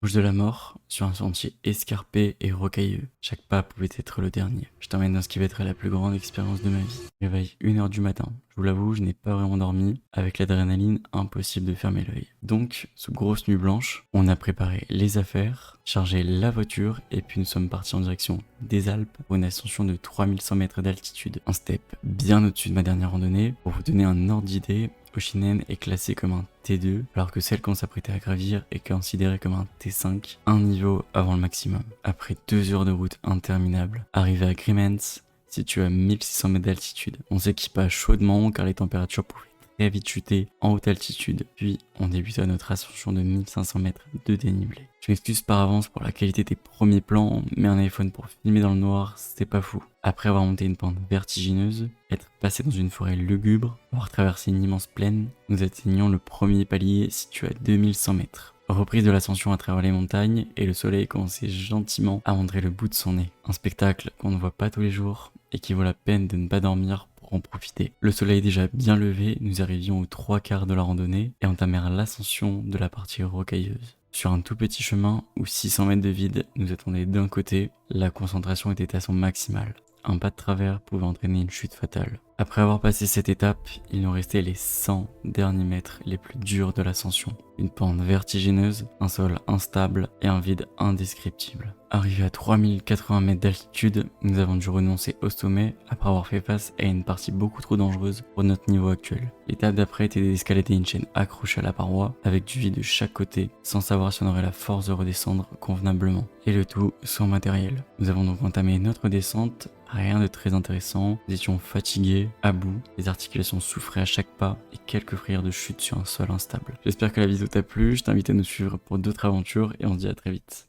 Bouche de la mort, sur un sentier escarpé et rocailleux. Chaque pas pouvait être le dernier. Je t'emmène dans ce qui va être la plus grande expérience de ma vie. Réveil 1 h du matin. Je vous l'avoue, je n'ai pas vraiment dormi. Avec l'adrénaline, impossible de fermer l'œil. Donc, sous grosse nuit blanche, on a préparé les affaires, chargé la voiture et puis nous sommes partis en direction des Alpes pour une ascension de 3100 mètres d'altitude. Un step bien au-dessus de ma dernière randonnée. Pour vous donner un ordre d'idée, Oshinen est classé comme un T2, alors que celle qu'on s'apprêtait à gravir est considérée comme un T5, un niveau avant le maximum. Après 2 heures de route interminable, arrivé à Grimmens, situé à 1600 mètres d'altitude, on s'équipa chaudement car les températures pouvaient très vite chuter en haute altitude, puis on débuta notre ascension de 1500 mètres de dénivelé. Je m'excuse par avance pour la qualité des premiers plans, mais un iPhone pour filmer dans le noir, c'est pas fou. Après avoir monté une pente vertigineuse, être passé dans une forêt lugubre, avoir traversé une immense plaine, nous atteignons le premier palier situé à 2100 mètres. Reprise de l'ascension à travers les montagnes et le soleil commençait gentiment à montrer le bout de son nez. Un spectacle qu'on ne voit pas tous les jours et qui vaut la peine de ne pas dormir pour en profiter. Le soleil déjà bien levé, nous arrivions aux 3/4 de la randonnée et entamèrent l'ascension de la partie rocailleuse. Sur un tout petit chemin où 600 mètres de vide nous attendaient d'un côté, la concentration était à son maximal. Un pas de travers pouvait entraîner une chute fatale. Après avoir passé cette étape, il nous restait les 100 derniers mètres les plus durs de l'ascension. Une pente vertigineuse, un sol instable et un vide indescriptible. Arrivé à 3080 mètres d'altitude, nous avons dû renoncer au sommet après avoir fait face à une partie beaucoup trop dangereuse pour notre niveau actuel. L'étape d'après était d'escalader une chaîne accrochée à la paroi avec du vide de chaque côté sans savoir si on aurait la force de redescendre convenablement. Et le tout sans matériel. Nous avons donc entamé notre descente. Rien de très intéressant, nous étions fatigués, à bout, les articulations souffraient à chaque pas et quelques frayeurs de chute sur un sol instable. J'espère que la vidéo t'a plu, je t'invite à nous suivre pour d'autres aventures et on se dit à très vite.